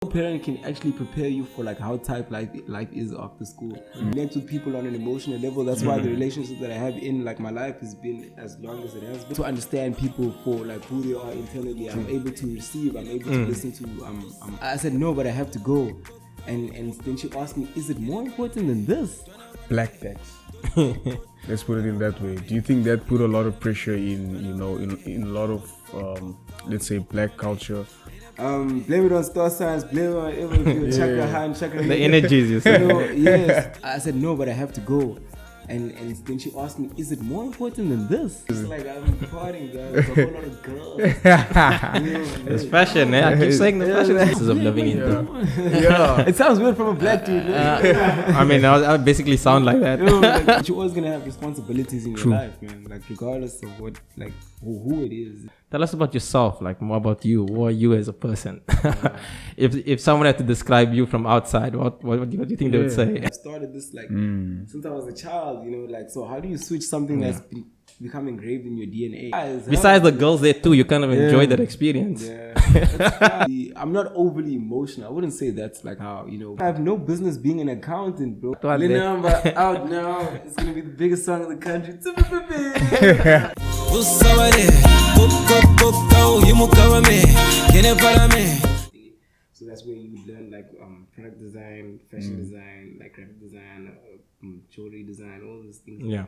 No parent can actually prepare you for like how type life is after school. Connect with people on an emotional level. That's why the relationship that I have in like my life has been as long as it has been. To understand people for like who they are internally, I'm able to receive. I'm able to listen to. I said no, but I have to go. And then she asked me, "Is it more important than this?" Black tax. Let's put it in that way. Do you think that put a lot of pressure in a lot of let's say black culture? Blame it on star signs, blame it on everything, chakra hand, chakra the energies, you said. Yes. I said no, but I have to go. And then she asked me, "Is it more important than this?" It's like I'm partying, guys. There's a whole lot of girls. It's fashion, eh? I keep saying the fashion is of living in. Yeah. It sounds weird from a black dude. I mean, I would basically sound like that. Like, you're always gonna have responsibilities in your life, man. Like regardless of what, like who it is. Tell us about yourself, like more about you. Who are you as a person? If someone had to describe you from outside, what do you think they would say? I started this like since I was a child, like, so how do you switch something that's become engraved in your DNA? Besides the girls there too, you kind of enjoy that experience. Yeah. I'm not overly emotional. I wouldn't say that's like how, I have no business being an accountant, bro. Number out now. It's going to be the biggest song in the country. So that's where you learn like product design, fashion design, like graphic design, jewelry design, all those things. Yeah.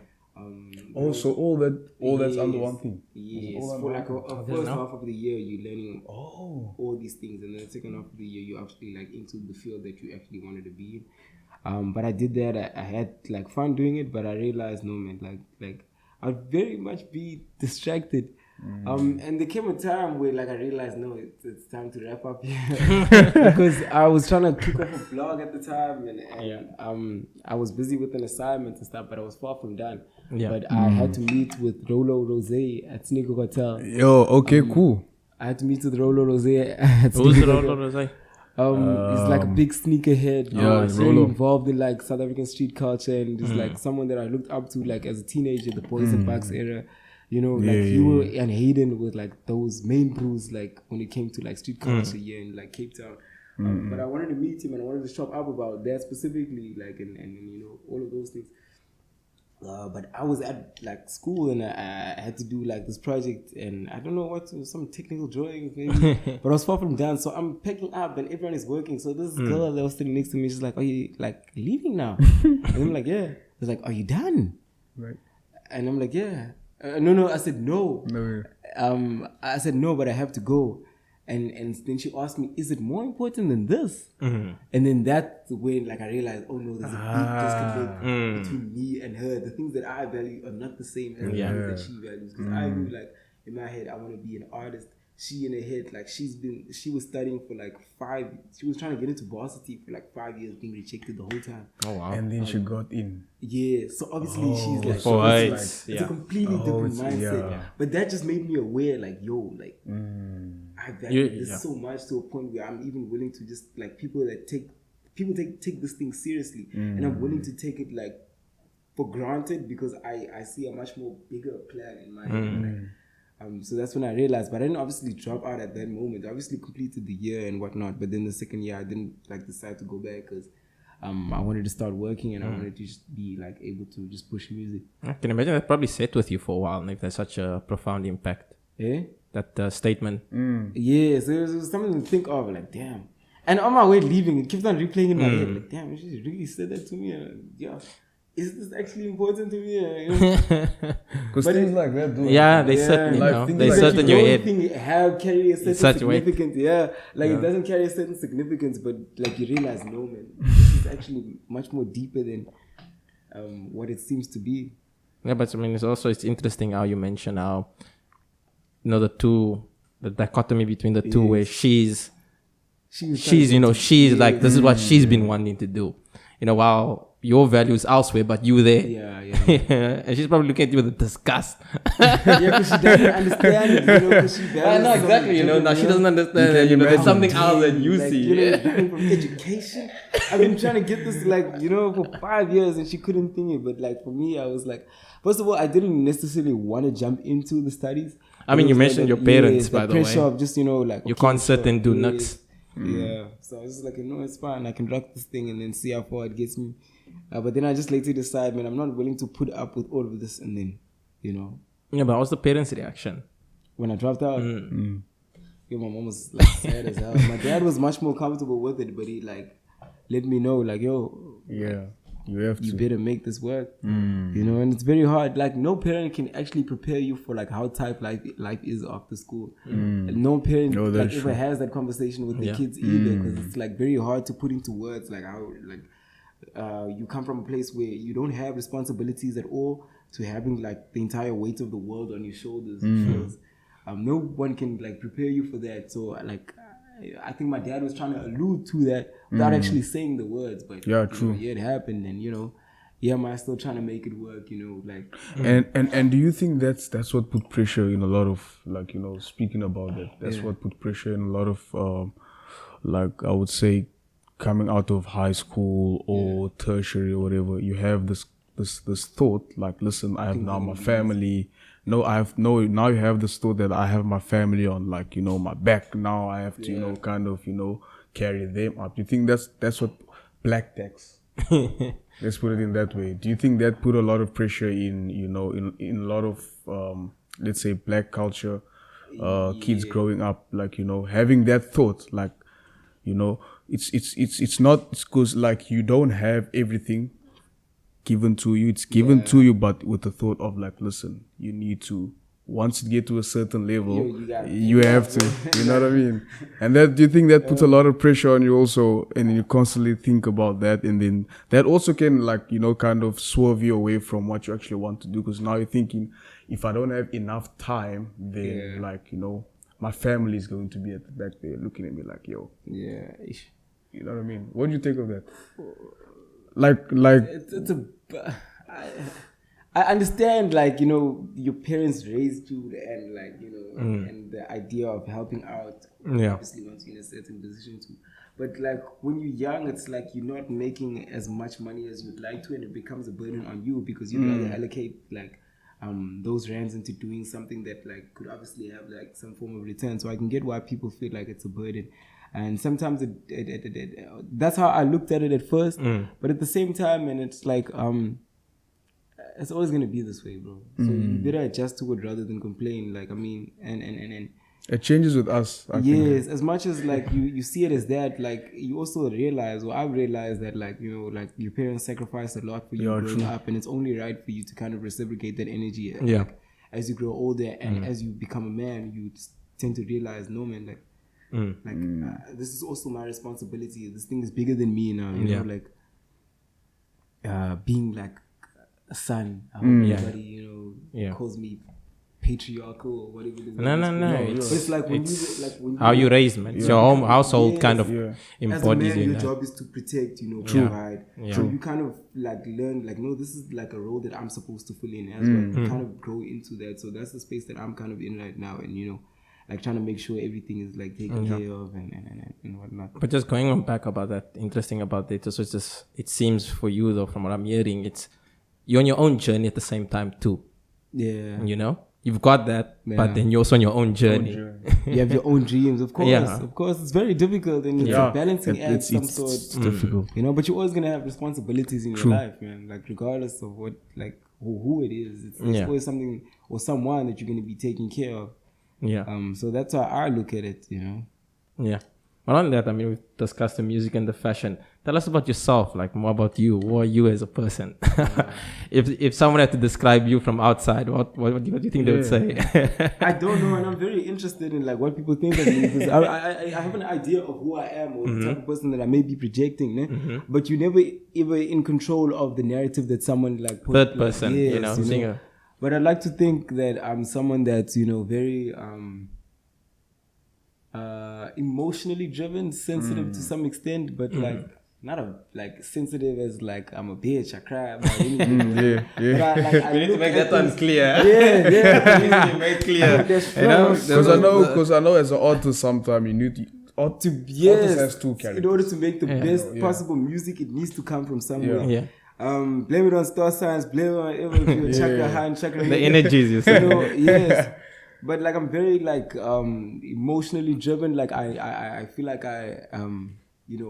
Also, all that's under one thing. Yes. For like a first half of the year, you're learning all these things, and then the second half of the year, you're actually like into the field that you actually wanted to be in. But I did that. I had like fun doing it, but I realized, no man, like I'd very much be distracted. And there came a time where like I realized, no, it's time to wrap up here because I was trying to kick off a blog at the time, and I was busy with an assignment and stuff, but I was far from done. Yeah. But I had to meet with Rolo Rose at Sneaker Hotel. Yo, okay, cool. I had to meet with Rolo Rose at Who's Rolo Rose? He's like a big sneakerhead. Yeah, he's very involved in like South African street culture, and he's like someone that I looked up to like as a teenager, the Boys and Bucks era. You and Hayden were like those main brews like when it came to like street culture here in like Cape Town. But I wanted to meet him and I wanted to chop up about that specifically, like and all of those things. But I was at like school and I had to do like this project and I don't know what, some technical drawings maybe, but I was far from done. So I'm packing up and everyone is working. So this girl that was sitting next to me, she's like, "Are you like leaving now?" And I'm like, "Yeah." She's like, "Are you done?" Right. And I'm like, "Yeah." No. I said no. I said no, but I have to go. And then she asked me, "Is it more important than this?" And then that's when like I realized, oh no, there's a big disconnect between me and her. The things that I value are not the same as the things that she values. Because I knew like in my head I want to be an artist. She in her head, like she was studying for like 5. She was trying to get into varsity for like 5 years, being rejected the whole time. Oh wow! And then she got in. Yeah, so obviously she's like, it's a completely different mindset. Yeah. But that just made me aware, like, yo, like I value this so much to a point where I'm even willing to just like people take this thing seriously, and I'm willing to take it like for granted because I see a much more bigger plan in my head. So that's when I realized, but I didn't obviously drop out at that moment. I obviously completed the year and whatnot, but then the second year I didn't like decide to go back because I wanted to start working and I wanted to just be like able to just push music. I can imagine that probably sat with you for a while, if there's such a profound impact. Yeah? That statement. Yeah, so it was something to think of, like, damn. And on my way leaving, it kept on replaying in my head, like, damn, she really said that to me. Yeah. Is this actually important to me? Because things like that do. Yeah, they certainly know. They certainly your head. Carry a certain significance. Yeah, like it doesn't carry a certain significance, but like you realize, no man, this is actually much more deeper than what it seems to be. Yeah, but I mean, it's interesting how you mention how the dichotomy between the two, where she's like this is what she's been wanting to do, while your values elsewhere, but you there. Yeah. And she's probably looking at you with disgust. Because she doesn't understand it, because she values I know, exactly, now she doesn't understand that, there's something else that you see. From education. I've been trying to get this, for 5 years and she couldn't think it, but for me, I was like, first of all, I didn't necessarily want to jump into the studies. I mean, you mentioned your parents, by the way. The pressure of just, you can't sit and do nuts. Yeah. So I was just like, no, it's fine. I can rock this thing and then see how far it gets me. But then I just later decide, man, I'm not willing to put up with all of this. And then, you know. Yeah, but what was the parents' reaction? When I dropped out, yo, my mom was like sad as hell. My dad was much more comfortable with it, but he like let me know, like, yo, yeah, you better make this work. You know, and it's very hard. Like, no parent can actually prepare you for like how type life is after school. And no parent like ever has that conversation with their kids either, because it's like very hard to put into words like how like you come from a place where you don't have responsibilities at all to having like the entire weight of the world on your shoulders. No one can like prepare you for that. So like I think my dad was trying to allude to that without actually saying the words, but yeah, true. It happened, and you know, man, still trying to make it work, you know, like. And do you think that's what put pressure in a lot of, like, you know, speaking about that, that's what put pressure in a lot of like, I would say, coming out of high school or tertiary or whatever, you have this thought like, listen, I have now my family. Now you have this thought that I have my family on, like, you know, my back. Now I have to, you know, kind of, you know, carry them up. Do you think that's what black tax? Let's put it in that way. Do you think that put a lot of pressure in, you know, in a lot of, let's say, black culture, kids growing up, like, you know, having that thought, like, you know, it's not, it's because like you don't have everything given to you. It's given to you, but with the thought of like, listen, you need to, once you get to a certain level, you have to, you know what I mean? And that, do you think that puts a lot of pressure on you also, and you constantly think about that, and then that also can, like, you know, kind of swerve you away from what you actually want to do, because now you're thinking, if I don't have enough time, then like, you know, my family is going to be at the back there looking at me like, yo. Yeah. You know what I mean? What do you think of that? Like I understand, like, you know, your parents raised you, and like, you know, and the idea of helping out, obviously once you're in a certain position too. But like when you're young, it's like you're not making as much money as you'd like to, and it becomes a burden on you, because you'd rather allocate like those rands into doing something that like could obviously have like some form of return. So I can get why people feel like it's a burden. And sometimes that's how I looked at it at first. But at the same time, and it's like, it's always going to be this way, bro. So you better adjust to it rather than complain. Like, I mean, and it changes with us. I think. As much as like you see it as that, like you also realize, or I've realized that, like, you know, like your parents sacrificed a lot for you growing up, and it's only right for you to kind of reciprocate that energy. Like, as you grow older and as you become a man, you tend to realize, no, man, like, this is also my responsibility. This thing is bigger than me now. You know, like being like a son. Everybody, you know, calls me patriarchal or whatever it is. No. But it's like when you how you raise, man. It's your home household kind of embodies. As a man, your job is to protect, you know, provide. So you kind of like learn, like, no, this is like a role that I'm supposed to fill in as well. You kind of grow into that. So that's the space that I'm kind of in right now, and you know, like trying to make sure everything is like taken care of and whatnot. But just going on back about that, interesting about it. So it's just, it seems for you though, from what I'm hearing, it's you're on your own journey at the same time too. Yeah. You know, you've got that, but then you're also on your own journey. You have your own dreams, of course. Of course, it's very difficult, and it's a balancing act, some sort. It's difficult, you know. But you're always gonna have responsibilities in your life, man. Like regardless of what, like who it is, it's always something or someone that you're gonna be taking care of. So that's how I look at it, you know. Well, on that, I mean, we've discussed the music and the fashion. Tell us about yourself, like more about you. Who are you as a person? If someone had to describe you from outside, what do you think they would say? I don't know, and I'm very interested in like what people think of me, because I have an idea of who I am, or the type of person that I may be projecting, but you never ever in control of the narrative that someone like put, third person, you know, singer. But I'd like to think that I'm someone that's, you know, very emotionally driven, sensitive to some extent, but like not like sensitive as like I'm a bitch, I cry about anything. But I we need to make that one clear. Yeah. Make clear. Because I know as an artist, sometimes you need to. Artist has two characters. In order to make the best possible music, it needs to come from somewhere. Blame it on star signs, blame it on chakra high and chakra. The energies, you say. Yes. but like I'm very like emotionally driven. Like I feel like I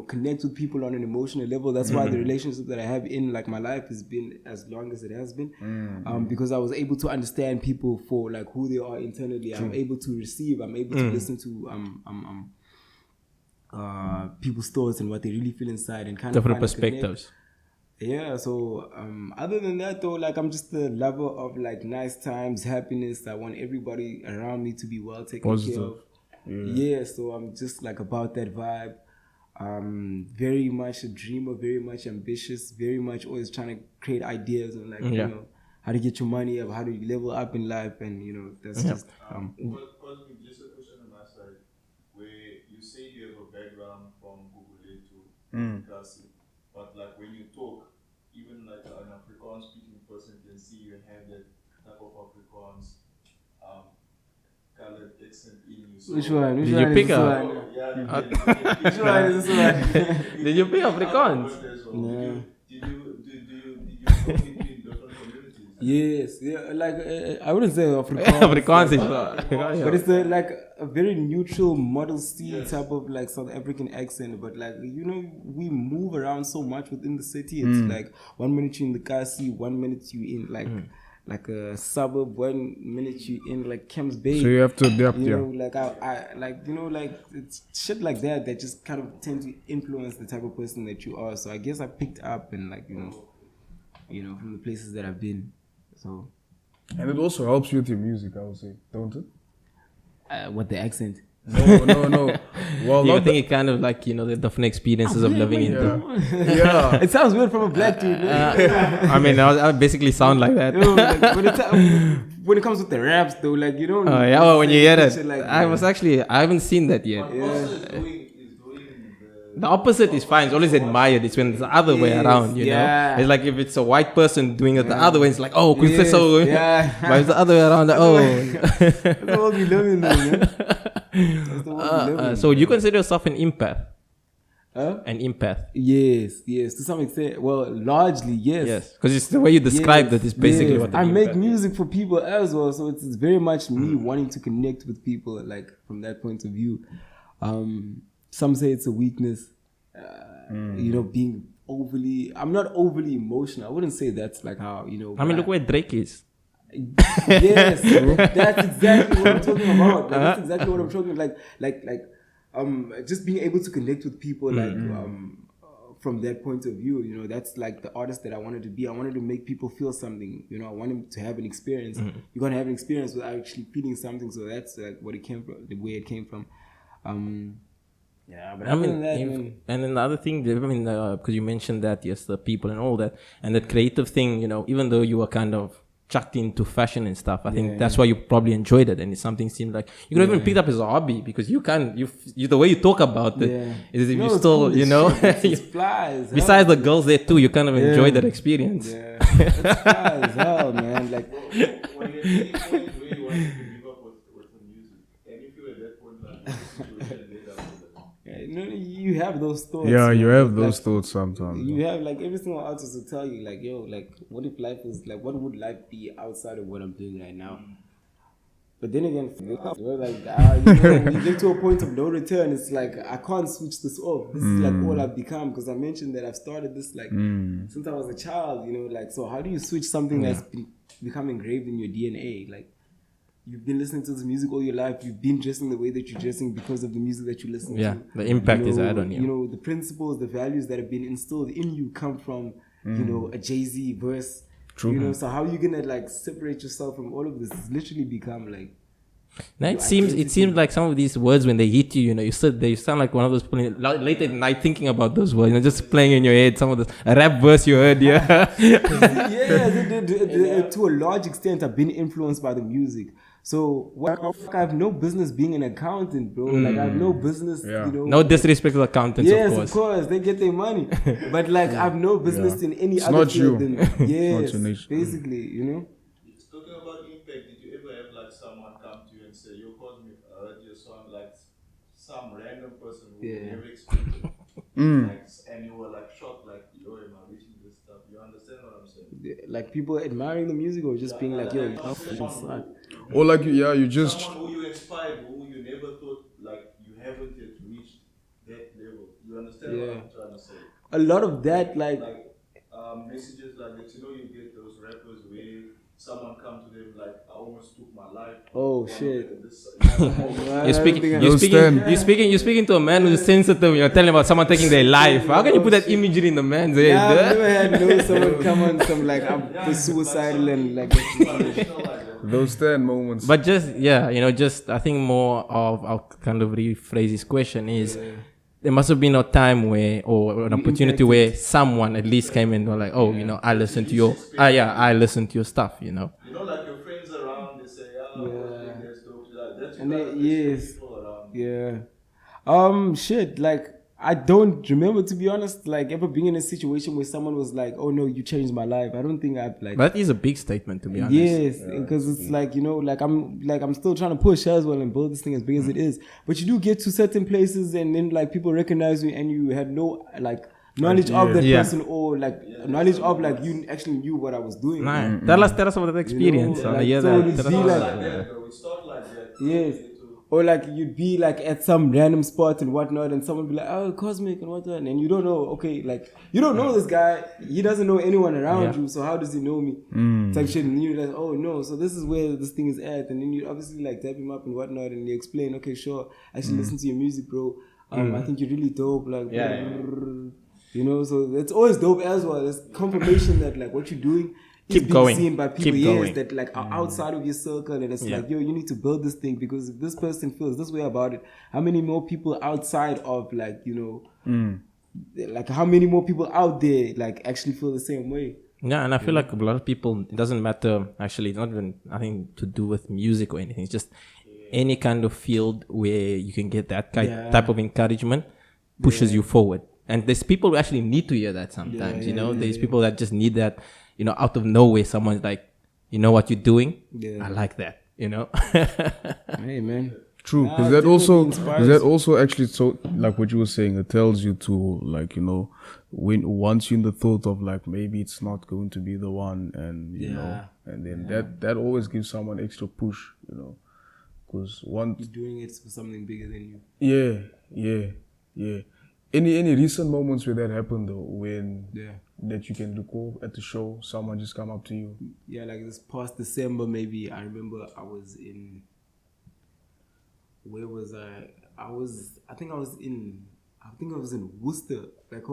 connect with people on an emotional level. That's why the relationship that I have in like my life has been as long as it has been, because I was able to understand people for like who they are internally. I'm able to receive. I'm able to listen to people's thoughts and what they really feel inside and kind different of perspectives. Yeah, so other than that though, like I'm just a lover of like nice times, happiness. I want everybody around me to be well taken care of. Yeah, so I'm just like about that vibe. Very much a dreamer, very much ambitious, very much always trying to create ideas and like how to get your money up, how to level up in life, and that's just Cozmik, just a question on my side, where you say you have a background from Google to Kasi, but like when you talk, even like an Afrikaans speaking person can see you have that type of Afrikaans colored accent in you. So which one? Did you pick up? Which one is this one? Did you pick Afrikaans? No. Did you talk between different communities? Yes, yeah, like I wouldn't say Afrikaans. Afrikaans is but it's like a very neutral Model C type of like South African accent. But like we move around so much within the city. It's like 1 minute you in the Kasi, 1 minute you in like a suburb, 1 minute you in like Camps Bay. So you have to adapt, like I like like it's shit like that just kind of tend to influence the type of person that you are. So I guess I picked up and like from the places that I've been. So, and it also helps you with your music, I would say, don't it? What the accent? No. Well, I think it kind of like the different experiences of living in them. Yeah. It sounds weird from a black dude. I mean, I basically sound like that. When it comes with the raps, though, like you don't. Oh yeah, well, when you hear that, like I haven't seen that yet. The opposite is fine. It's always admired. It's when it's the other way around, you know. It's like if it's a white person doing it the other way, it's like, oh, but it's the other way around. That's the world we live in, though, man. That's the world we live in. So you consider yourself an empath? An empath? Yes, to some extent. Well, largely, yes. Yes, because it's the way you describe that is basically what I make music for people as well, so it's very much me wanting to connect with people, like from that point of view. Some say it's a weakness, being overly. I'm not overly emotional. I wouldn't say that's like how I mean, look where Drake is. Yes, that's exactly what I'm talking about. Like, that's exactly what I'm talking about. Like, just being able to connect with people, from that point of view. That's like the artist that I wanted to be. I wanted to make people feel something. I want them to have an experience. You're gonna have an experience without actually feeling something. So that's like what it came from, the way it came from. Yeah, but and then the other thing, because you mentioned that, yes, the people and all that, and that creative thing, even though you were kind of chucked into fashion and stuff, I think that's why you probably enjoyed it, and it's something seemed like you could even pick it up as a hobby because you the way you talk about it is if you still, cool. It flies. Besides the girls there too, you kind of enjoy that experience. Yeah, it flies, hell, man. Like when you want to give up with the music, and if you at that point you have those thoughts. Yeah, you have those thoughts sometimes. You have like every single artist will tell you like, yo, like what if life was like, what would life be outside of what I'm doing right now? But then again, we're like, when you get to a point of no return, it's like I can't switch this off. This is like all I've become, because I mentioned that I've started this like since I was a child, like, so how do you switch something that's become engraved in your DNA? Like, you've been listening to this music all your life. You've been dressing the way that you're dressing because of the music that you listen to. Yeah, the impact is had on you. The principles, the values that have been instilled in you come from, a Jay-Z verse. True. So how are you gonna like separate yourself from all of this? It's literally become like. Now it seems like some of these words, when they hit you, you sit there, you sound like one of those people late at night thinking about those words, just playing in your head some of the rap verse you heard. To a large extent, I've been influenced by the music. So I have no business being an accountant, bro. Like I have no business, No disrespect to accountants, yes, of course, they get their money. But like I have no business in any other field than basically, Talking about impact, did you ever have like someone come to you and say, "Yo, Cozmik, I heard your song," like some random person who you never expected, and you were like shocked, like, "Yo, am I reaching this stuff?" You understand what I'm saying? Like people admiring the music or just being like, "Yo, Or like, you just... Someone who you inspired, who you never thought, like, you haven't yet reached that level. You understand what I'm trying to say? A lot of that, like messages like that, you get those rappers where someone come to them like, I almost took my life. oh shit. You're speaking to a man who's sensitive. You're telling about someone taking their life. How can you put that imagery in the man's head? I've never had someone come on some like I'm suicidal and like those 10 moments. But just just I think more of I'll kind of rephrase this question is there must have been a time where or an opportunity where someone at least came in and were like, oh, I listened to your I listened to your stuff, like your friends around, they say, that's dope. That's and then, people around. shit, like I don't remember, to be honest, like ever being in a situation where someone was like, oh no, you changed my life. I don't think I've like. That is a big statement, to be honest. Yes, because it's like, I'm still trying to push as well and build this thing as big as it is. But you do get to certain places and then like people recognize you and you had no like knowledge of that person or like knowledge of like you actually knew what I was doing. Nah. Tell us about that experience. It's like like that. Yes. Or like you'd be like at some random spot and whatnot, and someone would be like, "Oh, Cozmik and whatnot," and you don't know. Okay, like you don't know this guy. He doesn't know anyone around you. So how does he know me? Type shit. And you're like, "Oh no, so this is where this thing is at." And then you obviously like tap him up and whatnot, and you explain, "Okay, sure, I should listen to your music, bro. I think you're really dope." Like, so it's always dope as well. It's confirmation that like what you're doing. Keep going. Seen by people that like are outside of your circle, and it's like, yo, you need to build this thing because if this person feels this way about it, how many more people outside of like like how many more people out there like actually feel the same way? Yeah, and I feel like a lot of people, it doesn't matter. Actually, it's not even nothing to do with music or anything. It's just any kind of field where you can get that type of encouragement pushes you forward. And there's people who actually need to hear that sometimes. There's people that just need that. Out of nowhere, someone's like, you know what you're doing? Yeah. I like that, Hey, man. True. Because that also actually, so like what you were saying, it tells you to like, once you're in the thought of like, maybe it's not going to be the one and, and then that always gives someone extra push, because once you're doing it for something bigger than you. Yeah. Any recent moments where that happened though, when that you can recall at the show, someone just come up to you? Yeah, like this past December, maybe I remember I was in. Where was I? I think I was in Worcester, like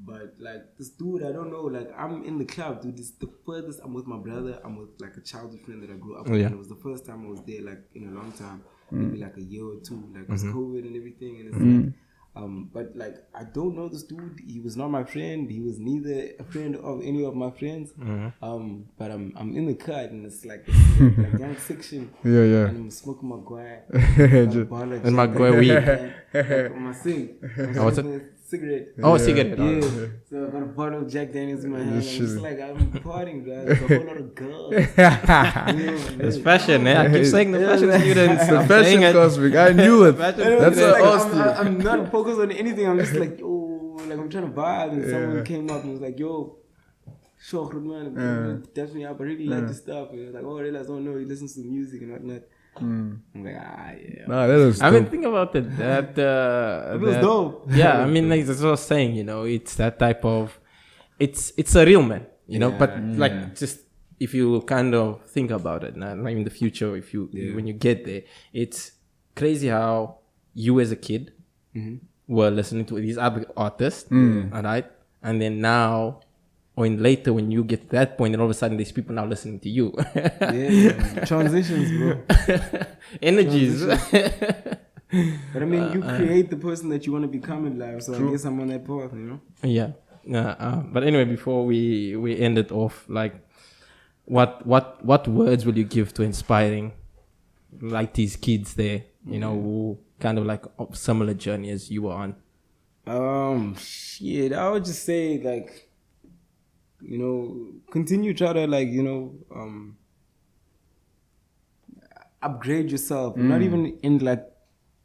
but like this dude, I don't know, like I'm in the club, dude. This is the furthest I'm with my brother. I'm with like a childhood friend that I grew up with. And it was the first time I was there, like in a long time, maybe like a year or two, like it was COVID and everything, and it's like. But like I don't know this dude. He was not my friend. He was neither a friend of any of my friends. But I'm in the cut and it's like young section. Yeah. And I'm smoking my guy. And my guy weed. On my sing. What's it? Cigarette. Oh, cigarette. Yeah. So I got a bottle of Jack Daniels in my hand. I'm just like, I'm partying, bro. There's a whole lot of girls. It's fashion, I keep saying the fashion students. The fashion Cozmik. I knew it. That's like, I'm not focused on anything. I'm just like, like I'm trying to vibe. And someone came up and was like, yo, sure, man. Definitely, I really like this stuff. And he was like, I realized, he listens to music and whatnot. I'm like, yeah. Nah, that was I mean, think about it. It was dope. Yeah, I mean, like that's what I was saying. It's that type of, it's a real man. But like just if you kind of think about it, not in the future. If you when you get there, it's crazy how you as a kid were listening to these other artists, alright, and then now. Or later when you get to that point and all of a sudden there's people now listening to you. Transitions, bro. Energies. But I mean, you create the person that you want to become in life. So I guess I'm on that path, Yeah. But anyway, before we end it off, like, what words will you give to inspiring, like these kids there, who kind of like of similar journey as you were on? I would just say like. Continue try to like, upgrade yourself. Not even in like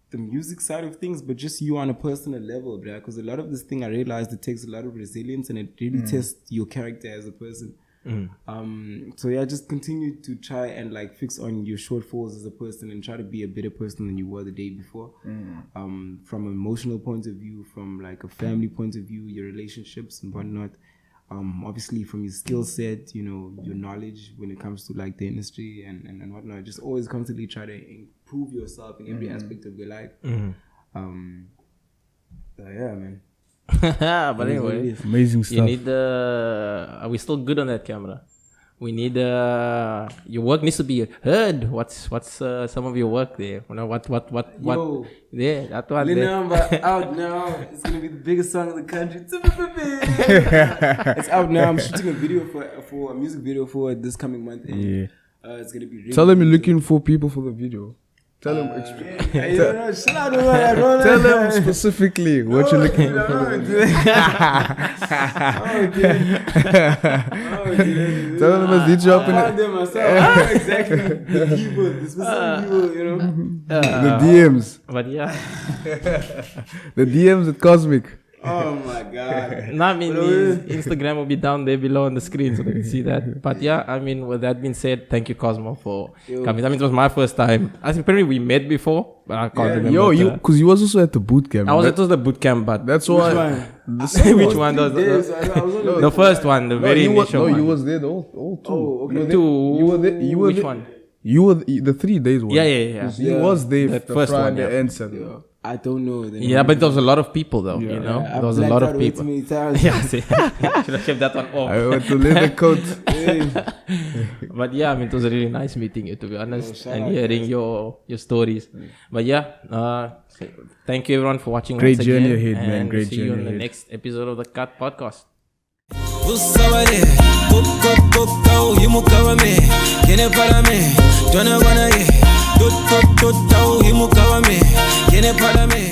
the music side of things, but just you on a personal level, bro. Because a lot of this thing I realized it takes a lot of resilience and it really tests your character as a person. So yeah, just continue to try and like fix on your shortfalls as a person and try to be a better person than you were the day before. From an emotional point of view, from like a family point of view, your relationships and whatnot. Obviously from your skill set, you know, your knowledge when it comes to like the industry and whatnot. Just always constantly try to improve yourself in every aspect of your life. Yeah, man. But anyway, amazing stuff. you need are we still good on that camera? We need your work needs to be heard. What's some of your work there? You know, what Yo, yeah, that one Lil there. Number out now. It's gonna be the biggest song in the country. It's out now. I'm shooting a video for a music video for this coming month. And, it's gonna be really Tell them you're looking for people for the video. Tell them. Tell them specifically what you're looking for. Tell them let's hit you up in exactly the people, the specific people, you know. the DMs. But yeah, The DMs at Cozmik. Oh my god. no, I mean his Instagram will be down there below on the screen so they can see that. But yeah, I mean, with that being said, thank you Cosmo for coming. I mean, it was my first time. I think apparently we met before, but I can't remember. Yo, because you was also at the boot camp. It was the boot camp, but That's Which why. one? which one does the first one, the very initial one. you was there the all two. Oh, okay. You were there. You were Which there. one? You were the 3 days one. Yeah. He was there The the first one, Friday yeah. and Saturday. I don't know. Yeah, but there was a lot of people though. You know, there was a lot of people. Yeah, see, should have kept that one off. I went to leather coat. But yeah, I mean, it was a really nice meeting you, to be honest, shout and out, hearing your stories. But yeah, thank you everyone for watching. Great once journey again, ahead, man. and Great see you journey in the ahead. next episode of the Cut Podcast. Usawade, kukukukau, yimukawame, kene parame, tona wanaye, tut tut tut tau, yimukawame, kene parame.